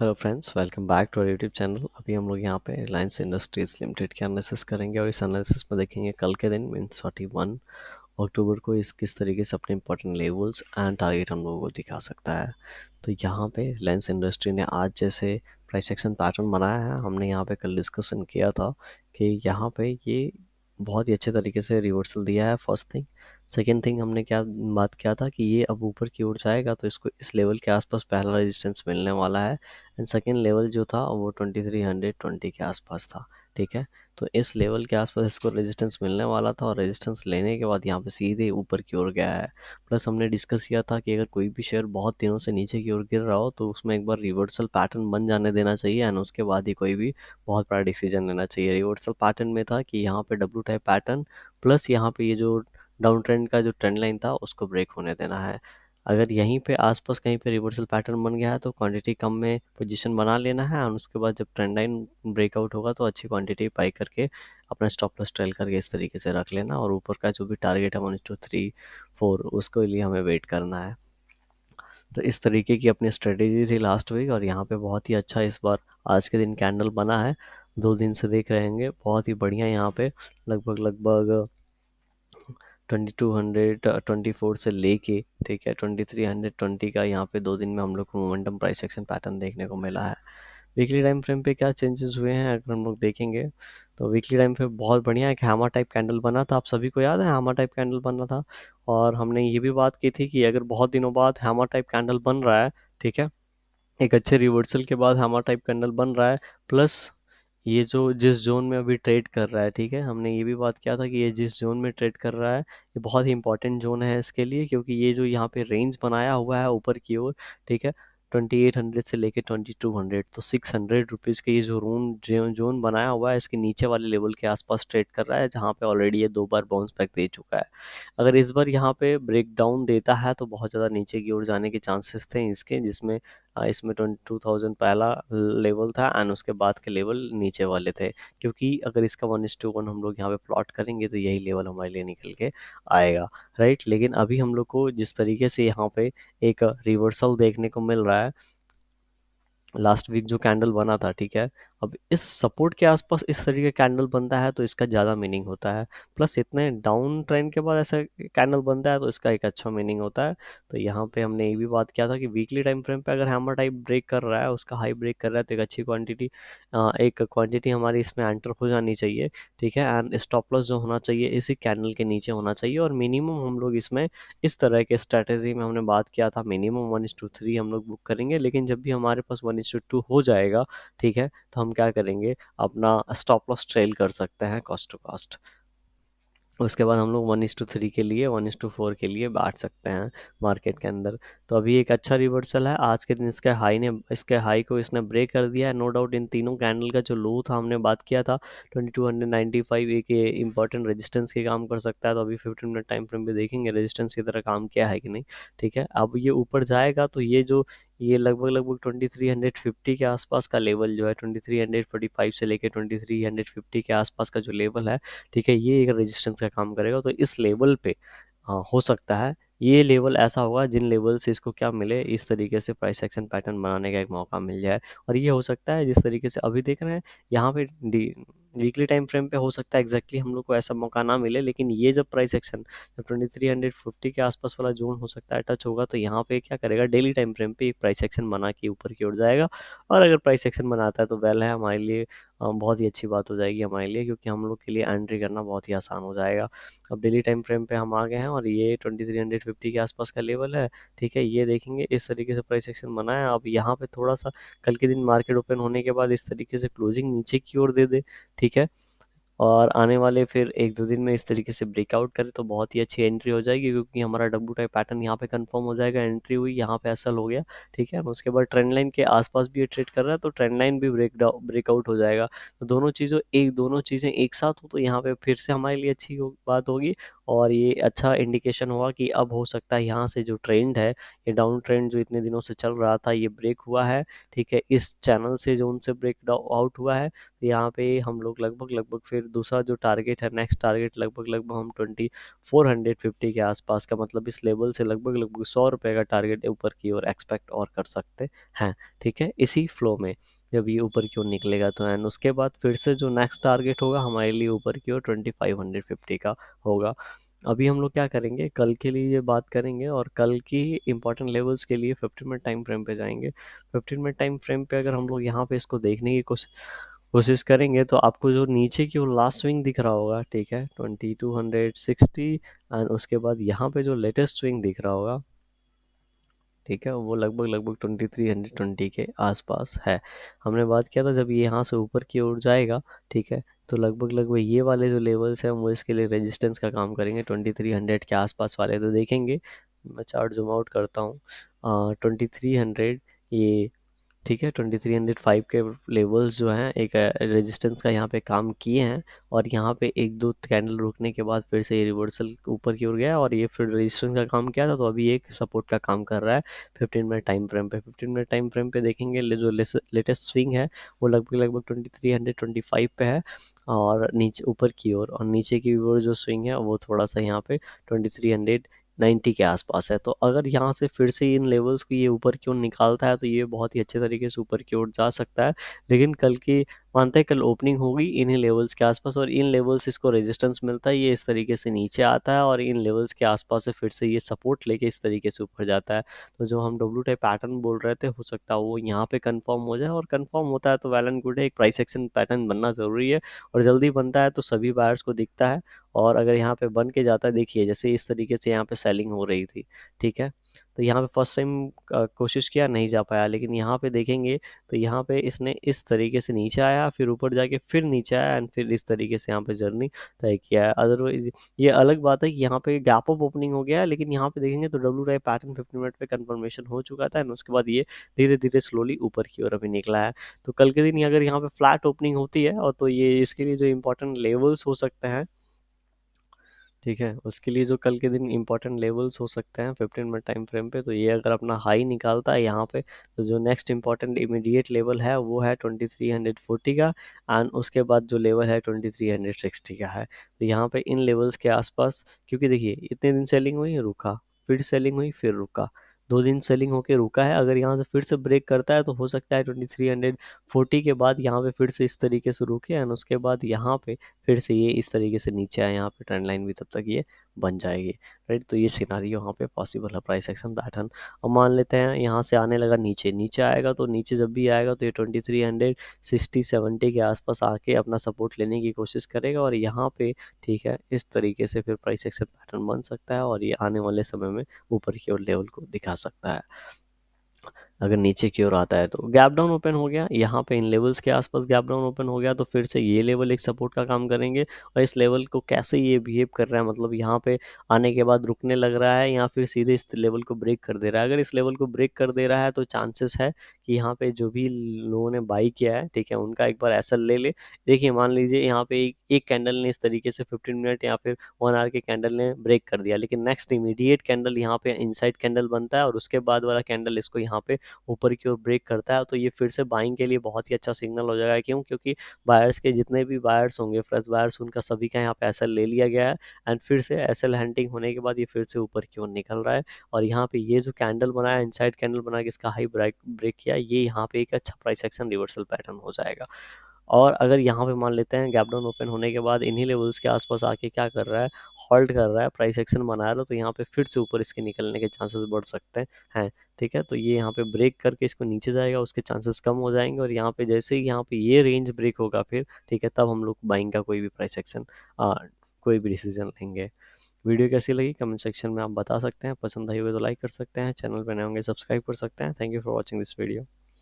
Hello friends, welcome back to our YouTube channel. अभी हम लोग यहाँ पे रिलायंस इंडस्ट्रीज लिमिटेड के एनालिसिस करेंगे और इस एनालिसिस में देखेंगे कल के दिन मीन्स 41 अक्टूबर को इस किस तरीके से अपने इंपॉर्टेंट लेवल्स एंड टारगेट हम लोगों को दिखा सकता है। तो यहाँ पे रिलायंस इंडस्ट्री ने आज जैसे प्राइस एक्शन पैटर्न बनाया है, हमने यहाँ पे कल डिस्कशन किया था कि यहाँ पे ये बहुत ही अच्छे तरीके से रिवर्सल दिया है। फर्स्ट थिंग, सेकेंड थिंग, हमने क्या बात किया था कि ये अब ऊपर की ओर जाएगा तो इसको इस लेवल के आसपास पहला रेजिस्टेंस मिलने वाला है। एंड सेकेंड लेवल जो था वो 2320 के आसपास था। ठीक है, तो इस लेवल के आसपास इसको रेजिस्टेंस मिलने वाला था और रेजिस्टेंस लेने के बाद यहाँ पे सीधे ऊपर की ओर गया है। प्लस हमने डिस्कस किया था कि अगर कोई भी शेयर बहुत दिनों से नीचे की ओर गिर रहा हो तो उसमें एक बार रिवर्सल पैटर्न बन जाने देना चाहिए एंड उसके बाद ही कोई भी बहुत बड़ा डिसीजन लेना चाहिए। रिवर्सल पैटर्न में था कि यहाँ पे डब्ल्यू टाइप पैटर्न प्लस यहाँ पे ये जो डाउन ट्रेंड का जो ट्रेंड लाइन था उसको ब्रेक होने देना है। अगर यहीं पे आसपास कहीं पे रिवर्सल पैटर्न बन गया है तो क्वांटिटी कम में पोजीशन बना लेना है और उसके बाद जब ट्रेंड लाइन ब्रेकआउट होगा तो अच्छी क्वांटिटी बाई करके अपना स्टॉप लॉस ट्रेल करके इस तरीके से रख लेना और ऊपर का जो भी टारगेट है 1 2 3 4 उसके लिए हमें वेट करना है। तो इस तरीके की अपनी स्ट्रेटेजी थी लास्ट वीक और यहाँ पे बहुत ही अच्छा इस बार आज के दिन कैंडल बना है। 2 दिन से देख रहे होंगे बहुत ही बढ़िया यहाँ पे लगभग लगभग 2224 से लेके, ठीक है, 2320 का यहाँ पे 2 दिन में हम लोग को मोमेंटम प्राइस एक्शन पैटर्न देखने को मिला है। वीकली टाइम फ्रेम पे क्या चेंजेस हुए हैं अगर हम लोग देखेंगे तो वीकली टाइम पे बहुत बढ़िया एक हैमर टाइप कैंडल बना था। आप सभी को याद है हैमर टाइप कैंडल बना था। और हमने ये भी बात की थी कि अगर बहुत दिनों बाद हैमर टाइप कैंडल बन रहा है, ठीक है, एक अच्छे रिवर्सल के बाद हैमर टाइप कैंडल बन रहा है, प्लस ये जो जिस जोन में अभी ट्रेड कर रहा है, ठीक है, हमने ये भी बात किया था कि ये जिस जोन में ट्रेड कर रहा है ये बहुत ही इंपॉर्टेंट जोन है इसके लिए, क्योंकि ये जो यहाँ पे रेंज बनाया हुआ है ऊपर की ओर, ठीक है, 2800 से लेके 2200, तो 600 रुपीज़ के ये जो जोन बनाया हुआ है इसके नीचे वाले लेवल के आसपास ट्रेड कर रहा है, जहाँ पे ऑलरेडी ये 2 बार बाउंस बैक दे चुका है। अगर इस बार यहाँ पे ब्रेक डाउन देता है तो बहुत ज़्यादा नीचे की ओर जाने के चांसेस थे इसके, जिसमें इसमें 22,000 पहला लेवल था एंड उसके बाद के लेवल नीचे वाले थे। क्योंकि अगर इसका 1:1 हम लोग यहाँ पे प्लॉट करेंगे तो यही लेवल हमारे लिए निकल के आएगा, राइट। लेकिन अभी हम लोग को जिस तरीके से यहाँ पे एक रिवर्सल देखने को मिल रहा है, लास्ट वीक जो कैंडल बना था, ठीक है, अब इस सपोर्ट के आसपास इस तरीके का कैंडल बनता है तो इसका ज़्यादा मीनिंग होता है। प्लस इतने डाउन ट्रेंड के बाद ऐसा कैंडल बनता है तो इसका एक अच्छा मीनिंग होता है। तो यहाँ पे हमने ये भी बात किया था कि वीकली टाइम फ्रेम पे अगर हैमर टाइप ब्रेक कर रहा है, उसका हाई ब्रेक कर रहा है, तो एक अच्छी क्वांटिटी हमारी इसमें एंटर हो जानी चाहिए, ठीक है। एंड स्टॉप लॉस जो होना चाहिए इसी कैंडल के नीचे होना चाहिए और मिनिमम हम लोग इसमें इस तरह के स्ट्रैटेजी में हमने बात किया था मिनिमम 1:3 हम लोग बुक करेंगे। लेकिन जब भी हमारे पास 1:2 हो जाएगा, ठीक है, तो हम क्या करेंगे, अपना स्टॉप लॉस ट्रेल कर सकते हैं कॉस्ट टू कॉस्ट। उसके बाद हम लोग 1:3 के लिए 1:4 के लिए बांट सकते हैं मार्केट के अंदर। तो अभी एक अच्छा रिवर्सल है आज के दिन, इसके हाई को इसने ब्रेक कर दिया है। नो डाउट इन तीनों कैंडल का जो लो था हमने बात किया था 2295 एक इंपॉर्टेंट रेजिस्टेंस के काम कर सकता है। तो अभी 15 मिनट टाइम फ्रेम पे देखेंगे रेजिस्टेंस की तरह काम किया है कि नहीं, ठीक है। अब ये ऊपर जाएगा तो ये लगभग लगभग 2350 के आसपास का लेवल जो है, 2345 से लेके 2350 के आसपास का जो लेवल है, ठीक है, ये एक रेजिस्टेंस का काम करेगा। तो इस लेवल पे हाँ हो सकता है ये लेवल ऐसा होगा जिन लेवल से इसको क्या मिले, इस तरीके से प्राइस एक्शन पैटर्न बनाने का एक मौका मिल जाए। और ये हो सकता है जिस तरीके से अभी देख रहे हैं यहाँ पे वीकली टाइम फ्रेम पे हो सकता है एग्जैक्टली हम लोग को ऐसा मौका ना मिले, लेकिन ये जब प्राइस एक्शन जब 2350 के आसपास वाला जोन हो सकता है टच होगा तो यहाँ पे क्या करेगा, डेली टाइम फ्रेम पे एक प्राइस एक्शन बना के ऊपर की ओर जाएगा। और अगर प्राइस एक्शन बनाता है तो वेल है हमारे लिए, बहुत ही अच्छी बात हो जाएगी हमारे लिए, क्योंकि हम लोग के लिए एंट्री करना बहुत ही आसान हो जाएगा। अब डेली टाइम फ्रेम पे हम आ गए हैं और ये 2350 के आसपास का लेवल है, ठीक है, ये देखेंगे इस तरीके से प्राइस एक्शन बना है। अब यहाँ पे थोड़ा सा कल के दिन मार्केट ओपन होने के बाद इस तरीके से क्लोजिंग नीचे की ओर दे दे, ठीक है, और आने वाले फिर 1 2 दिन में इस तरीके से ब्रेकआउट करे तो बहुत ही अच्छी एंट्री हो जाएगी, क्योंकि हमारा डब्ल्यू टाइप पैटर्न यहाँ पे कंफर्म हो जाएगा। एंट्री हुई यहाँ पे एसएल हो गया, ठीक है, उसके बाद ट्रेंड लाइन के आसपास भी ये ट्रेड कर रहा है तो ट्रेंड लाइन भी ब्रेकआउट हो जाएगा। तो दोनों चीज़ें एक साथ हो तो यहाँ पे फिर से हमारे लिए अच्छी बात होगी। और ये अच्छा इंडिकेशन हुआ कि अब हो सकता है यहाँ से जो ट्रेंड है, ये डाउन ट्रेंड जो इतने दिनों से चल रहा था, ये ब्रेक हुआ है। ठीक है, इस चैनल से जो उनसे ब्रेक आउट हुआ है, तो यहाँ पे हम लोग लगभग लगभग फिर दूसरा जो टारगेट है, नेक्स्ट टारगेट लगभग लगभग हम 2450 के आसपास का, मतलब इस लेवल से लगभग लगभग 100 रुपये का टारगेट ऊपर की ओर एक्सपेक्ट और कर सकते हैं। ठीक है, इसी फ्लो में जब ये ऊपर की ओर निकलेगा तो एंड उसके बाद फिर से जो नेक्स्ट टारगेट होगा हमारे लिए ऊपर की ओर 2550 का होगा। अभी हम लोग क्या करेंगे, कल के लिए ये बात करेंगे और कल की इंपॉर्टेंट लेवल्स के लिए 15 मिनट टाइम फ्रेम पे जाएंगे। 15 मिनट टाइम फ्रेम पे अगर हम लोग यहाँ पे इसको देखने की कोशिश करेंगे तो आपको जो नीचे की वो लास्ट स्विंग दिख रहा होगा, ठीक है, 2260, एंड उसके बाद यहाँ पे जो लेटेस्ट स्विंग दिख रहा होगा, ठीक है, वो लगभग लगभग 2320 के आसपास है। हमने बात किया था जब ये यहाँ से ऊपर की ओर जाएगा, ठीक है, तो लगभग लगभग ये वाले जो लेवल्स हैं वो इसके लिए रेजिस्टेंस का काम करेंगे, 2300 के आसपास वाले। तो देखेंगे, मैं चार्ट जूम आउट करता हूँ, 2300, ये, ठीक है, 2305 के लेवल्स जो हैं एक रेजिस्टेंस का यहाँ पे काम किए हैं, और यहाँ पे एक दो कैंडल रुकने के बाद फिर से ये रिवर्सल ऊपर की ओर गया और ये फिर रेजिस्टेंस का काम किया था, तो अभी एक सपोर्ट का काम कर रहा है 15 मिनट टाइम फ्रेम पे। 15 मिनट टाइम फ्रेम पे देखेंगे, जो लेटेस्ट स्विंग है वो लगभग लगभग 2325 पे है, और नीचे ऊपर की ओर, और नीचे की ओर जो स्विंग है वो थोड़ा सा यहाँ पे 2390 के आसपास है। तो अगर यहाँ से फिर से इन लेवल्स को ये ऊपर की ओर निकालता है तो ये बहुत ही अच्छे तरीके से ऊपर की ओर जा सकता है। लेकिन कल की, मानते हैं कल ओपनिंग होगी इन्हीं लेवल्स के आसपास, और इन लेवल्स इसको रेजिस्टेंस मिलता है, ये इस तरीके से नीचे आता है और इन लेवल्स के आसपास से फिर से ये सपोर्ट लेके इस तरीके से ऊपर जाता है। तो जो हम डब्ल्यू टाइप पैटर्न बोल रहे थे, हो सकता है वो यहाँ पे कंफर्म हो जाए, और कंफर्म होता है तो वेल एंड गुड है। एक प्राइस एक्शन पैटर्न बनना ज़रूरी है, और जल्दी बनता है तो सभी बायर्स को दिखता है। और अगर यहाँ पे बन के जाता है, देखिए जैसे इस तरीके से यहाँ पे सेलिंग हो रही थी, ठीक है, तो यहाँ पे फर्स्ट टाइम कोशिश किया, नहीं जा पाया, लेकिन यहाँ पे देखेंगे तो यहाँ पे इसने इस तरीके से नीचे आया, फिर ऊपर जाके फिर नीचे आया, एंड फिर इस तरीके से यहाँ पे जर्नी तय किया है। अदरवाइज ये अलग बात है कि यहाँ पे गैप अप ओपनिंग हो गया है, लेकिन यहाँ पे देखेंगे तो डब्ल्यू टाइप पैटर्न 15 मिनट पे कंफर्मेशन हो चुका था, एंड उसके बाद ये धीरे धीरे स्लोली ऊपर की ओर अभी निकला है। तो कल के दिन अगर यहाँ पे फ्लैट ओपनिंग होती है, और तो ये इसके लिए जो इंपॉर्टेंट लेवल्स हो सकते हैं, ठीक है, उसके लिए जो कल के दिन इंपॉर्टेंट लेवल्स हो सकते हैं 15 मिनट टाइम फ्रेम पे, तो ये अगर अपना हाई निकालता है यहाँ पे, तो जो नेक्स्ट इंपॉर्टेंट इमीडिएट लेवल है वो है 2340 का, एंड उसके बाद जो लेवल है 2360 का है। तो यहाँ पे इन लेवल्स के आसपास, क्योंकि देखिए इतने दिन सेलिंग हुई, रुका, फिर सेलिंग हुई, फिर रुका, 2 दिन सेलिंग होके रुका है। अगर यहाँ से फिर से ब्रेक करता है तो हो सकता है 2340 के बाद यहाँ पे फिर से इस तरीके से रुके, एंड उसके बाद यहाँ पे फिर से ये इस तरीके से नीचे आए, यहाँ पे ट्रेंड लाइन भी तब तक ये बन जाएगी, राइट। तो ये सिनारियो यहाँ पे पॉसिबल है प्राइस एक्शन पैटर्न। अब मान लेते हैं यहाँ से आने लगा, नीचे नीचे आएगा, तो नीचे जब भी आएगा तो ये 2360-70 के आसपास आके अपना सपोर्ट लेने की कोशिश करेगा, और यहाँ पे, ठीक है, इस तरीके से फिर प्राइस एक्शन पैटर्न बन सकता है, और ये आने वाले समय में ऊपर की ओर लेवल को दिखा सकता है। अगर नीचे की ओर आता है तो गैप डाउन ओपन हो गया, यहाँ पे इन लेवल्स के आसपास गैप डाउन ओपन हो गया, तो फिर से ये लेवल एक सपोर्ट का काम करेंगे। और इस लेवल को कैसे ये बिहेव कर रहा है, मतलब यहाँ पे आने के बाद रुकने लग रहा है या फिर सीधे इस लेवल को ब्रेक कर दे रहा है। अगर इस लेवल को ब्रेक कर दे रहा है तो चांसेस है कि यहाँ पे जो भी लोगों ने बाई किया है, ठीक है, उनका एक बार एसएल ले ले। देखिए मान लीजिए यहाँ पे एक कैंडल ने इस तरीके से 15 मिनट या फिर 1 आवर के कैंडल ने ब्रेक कर दिया, लेकिन नेक्स्ट इमीडिएट कैंडल यहाँ पे इनसाइड कैंडल बनता है, और उसके बाद वाला कैंडल इसको यहाँ पे ऊपर की ओर ब्रेक करता है, तो ये फिर से बाइंग के लिए बहुत ही अच्छा सिग्नल हो जाएगा। क्यों? क्योंकि बायर्स के जितने भी बायर्स होंगे, फ्रेश बायर्स, उनका सभी का यहाँ पे एसएल ले लिया गया है, एंड फिर से एसएल हंटिंग होने के बाद ये फिर से ऊपर की ओर निकल रहा है। और यहाँ पे ये जो कैंडल बनाया, इनसाइड कैंडल बना के इसका हाई ब्रेक ब्रेक किया, ये यहाँ पे एक अच्छा प्राइस एक्शन रिवर्सल पैटर्न हो जाएगा। और अगर यहाँ पे मान लेते हैं गैप डाउन ओपन होने के बाद इन्हीं लेवल्स के आसपास आके क्या कर रहा है, हॉल्ट कर रहा है, प्राइस एक्शन बना रहा है, तो यहाँ पे फिर से ऊपर इसके निकलने के चांसेस बढ़ सकते हैं। ठीक है, तो ये यहाँ पे ब्रेक करके इसको नीचे जाएगा, उसके चांसेस कम हो जाएंगे, और यहाँ पे जैसे ही यहाँ पे ये रेंज ब्रेक होगा फिर, ठीक है, तब हम लोग बाइंग का कोई भी प्राइस एक्शन, कोई भी डिसीजन लेंगे। वीडियो कैसी लगी कमेंट सेक्शन में आप बता सकते हैं, पसंद आई हो तो लाइक कर सकते हैं, चैनल पर नए होंगे सब्सक्राइब कर सकते हैं। Thank you for watching this video.